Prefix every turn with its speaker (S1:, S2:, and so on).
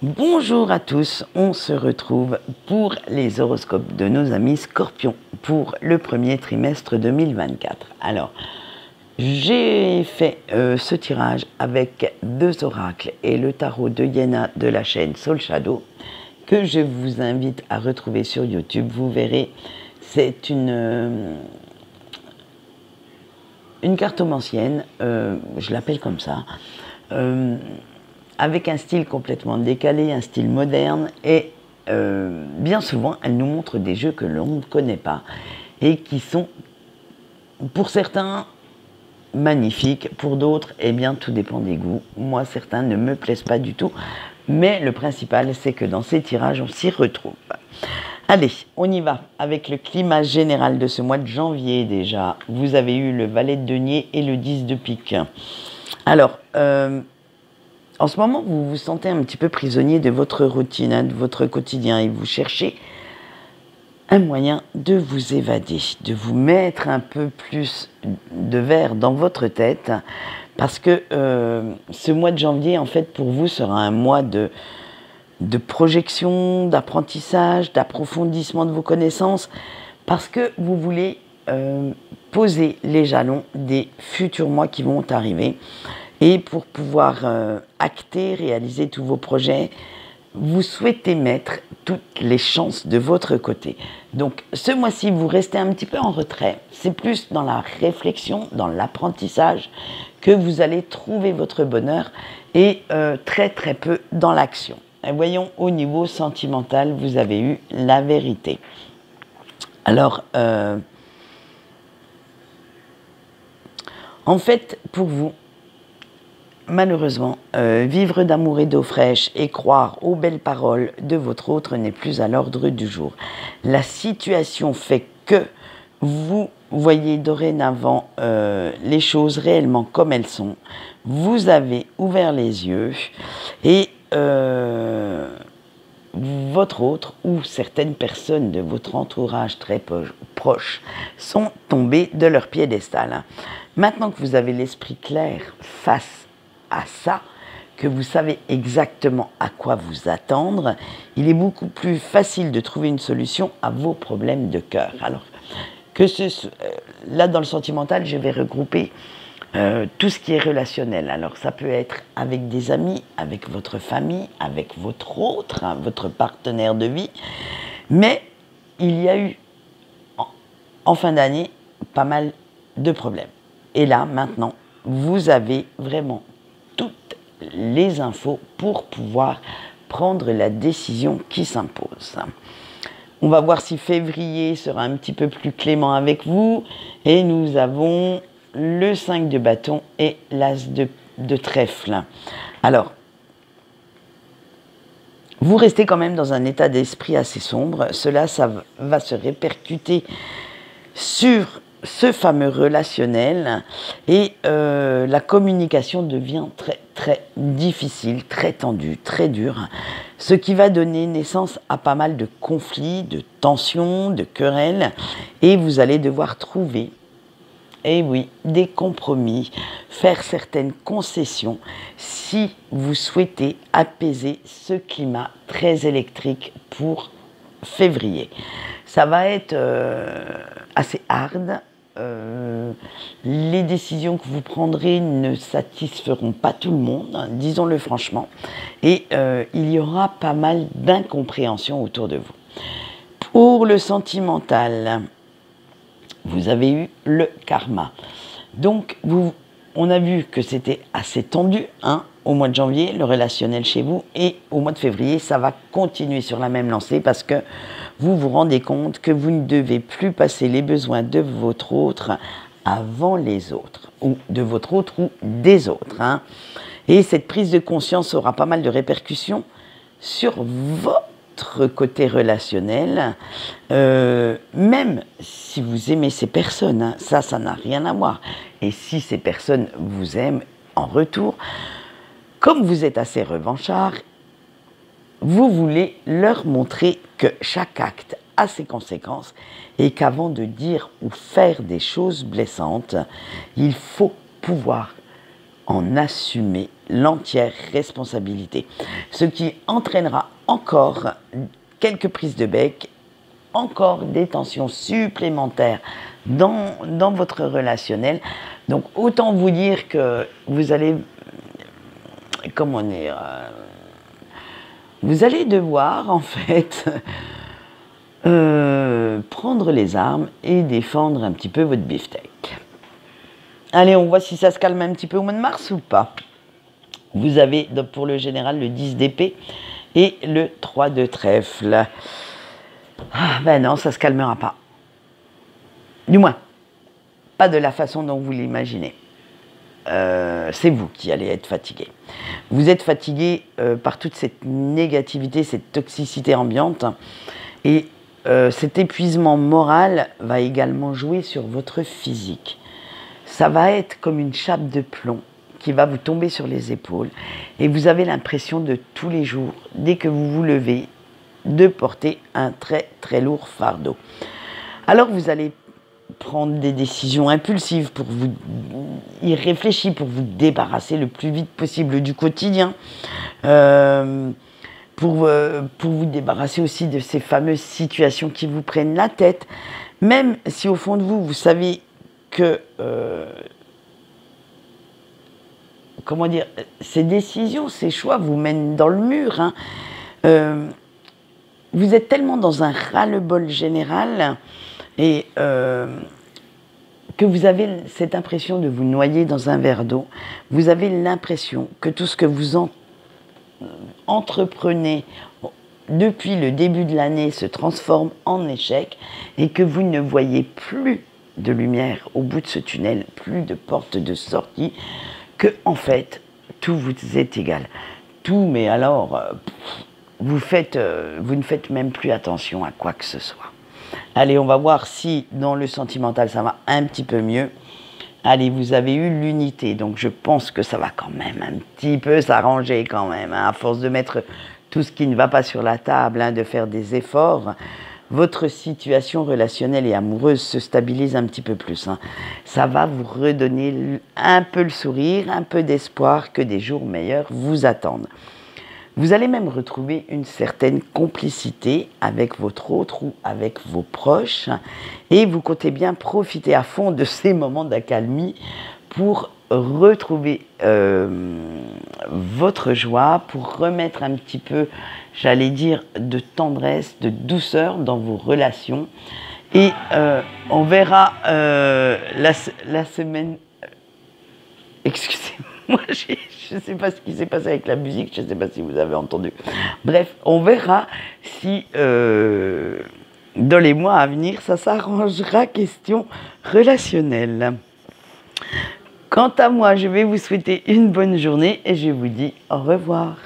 S1: Bonjour à tous, on se retrouve pour les horoscopes de nos amis Scorpions pour le premier trimestre 2024. Alors, j'ai fait ce tirage avec deux oracles et le tarot de Yéna de la chaîne Soul Shadow que je vous invite à retrouver sur YouTube. Vous verrez, c'est une cartomancienne, je l'appelle comme ça, avec un style complètement décalé, un style moderne, et bien souvent, elle nous montre des jeux que l'on ne connaît pas, et qui sont, pour certains, magnifiques, pour d'autres, eh bien, tout dépend des goûts. Moi, certains ne me plaisent pas du tout, mais le principal, c'est que dans ces tirages, on s'y retrouve. Allez, on y va avec le climat général de ce mois de janvier déjà. Vous avez eu le valet de denier et le 10 de pique. Alors, en ce moment, vous vous sentez un petit peu prisonnier de votre routine, de votre quotidien, et vous cherchez un moyen de vous évader, de vous mettre un peu plus de verre dans votre tête, parce que ce mois de janvier, en fait, pour vous, sera un mois de projection, d'apprentissage, d'approfondissement de vos connaissances, parce que vous voulez poser les jalons des futurs mois qui vont arriver. Et pour pouvoir acter, réaliser tous vos projets, vous souhaitez mettre toutes les chances de votre côté. Donc ce mois-ci, vous restez un petit peu en retrait. C'est plus dans la réflexion, dans l'apprentissage, que vous allez trouver votre bonheur et très très peu dans l'action. Et voyons, au niveau sentimental, vous avez eu la vérité. Alors, en fait, pour vous, malheureusement, vivre d'amour et d'eau fraîche et croire aux belles paroles de votre autre n'est plus à l'ordre du jour. La situation fait que vous voyez dorénavant les choses réellement comme elles sont. Vous avez ouvert les yeux et votre autre ou certaines personnes de votre entourage très proche sont tombées de leur piédestal. Maintenant que vous avez l'esprit clair face à ça, que vous savez exactement à quoi vous attendre, il est beaucoup plus facile de trouver une solution à vos problèmes de cœur. Alors, là dans le sentimental, je vais regrouper tout ce qui est relationnel. Alors, ça peut être avec des amis, avec votre famille, avec votre autre, votre partenaire de vie, mais il y a eu en fin d'année pas mal de problèmes. Et là, maintenant, vous avez vraiment toutes les infos pour pouvoir prendre la décision qui s'impose. On va voir si février sera un petit peu plus clément avec vous. Et nous avons le 5 de bâton et l'as de trèfle. Alors, vous restez quand même dans un état d'esprit assez sombre. Cela, ça va se répercuter sur ce fameux relationnel et la communication devient très très difficile, très tendue, très dure, ce qui va donner naissance à pas mal de conflits, de tensions, de querelles, et vous allez devoir trouver, et oui, des compromis, faire certaines concessions si vous souhaitez apaiser ce climat très électrique pour février. Ça va être assez hard. Les décisions que vous prendrez ne satisferont pas tout le monde, hein, disons-le franchement, et il y aura pas mal d'incompréhension autour de vous. Pour le sentimental, vous avez eu le karma. Donc, on a vu que c'était assez tendu au mois de janvier, le relationnel chez vous, et au mois de février, ça va continuer sur la même lancée parce que vous vous rendez compte que vous ne devez plus passer les besoins de votre autre avant les autres, ou de votre autre ou des autres. Et cette prise de conscience aura pas mal de répercussions sur votre côté relationnel, même si vous aimez ces personnes, ça n'a rien à voir. Et si ces personnes vous aiment en retour, comme vous êtes assez revanchard, vous voulez leur montrer que chaque acte a ses conséquences et qu'avant de dire ou faire des choses blessantes, il faut pouvoir en assumer l'entière responsabilité. Ce qui entraînera encore quelques prises de bec, encore des tensions supplémentaires dans votre relationnel. Donc autant vous dire que vous allez, comment dire, vous allez devoir en fait prendre les armes et défendre un petit peu votre beefsteak. Allez, on voit si ça se calme un petit peu au mois de mars ou pas. Vous avez donc pour le général le 10 d'épée et le 3 de trèfle. Ah, ben non, ça ne se calmera pas. Du moins, pas de la façon dont vous l'imaginez. C'est vous qui allez être fatigué. Vous êtes fatigué par toute cette négativité, cette toxicité ambiante. Et cet épuisement moral va également jouer sur votre physique. Ça va être comme une chape de plomb qui va vous tomber sur les épaules. Et vous avez l'impression de tous les jours, dès que vous vous levez, de porter un très très lourd fardeau. Alors vous allez prendre des décisions impulsives pour vous y réfléchir, pour vous débarrasser le plus vite possible du quotidien, pour vous débarrasser aussi de ces fameuses situations qui vous prennent la tête, même si au fond de vous, vous savez que comment dire, ces décisions, ces choix vous mènent dans le mur, hein. Vous êtes tellement dans un ras-le-bol général et que vous avez cette impression de vous noyer dans un verre d'eau. Vous avez l'impression que tout ce que vous entreprenez depuis le début de l'année se transforme en échec et que vous ne voyez plus de lumière au bout de ce tunnel, plus de porte de sortie, que en fait, tout vous est égal. Tout, mais alors, vous ne faites même plus attention à quoi que ce soit. Allez, on va voir si dans le sentimental ça va un petit peu mieux. Allez, vous avez eu l'unité, donc je pense que ça va quand même un petit peu s'arranger quand même, hein, à force de mettre tout ce qui ne va pas sur la table, hein, de faire des efforts. Votre situation relationnelle et amoureuse se stabilise un petit peu plus, hein. Ça va vous redonner un peu le sourire, un peu d'espoir que des jours meilleurs vous attendent. Vous allez même retrouver une certaine complicité avec votre autre ou avec vos proches et vous comptez bien profiter à fond de ces moments d'accalmie pour retrouver votre joie, pour remettre un petit peu, j'allais dire, de tendresse, de douceur dans vos relations. Et on verra la semaine... Excusez-moi, je ne sais pas ce qui s'est passé avec la musique, je ne sais pas si vous avez entendu. Bref, on verra si dans les mois à venir, ça s'arrangera question relationnelle. Quant à moi, je vais vous souhaiter une bonne journée et je vous dis au revoir.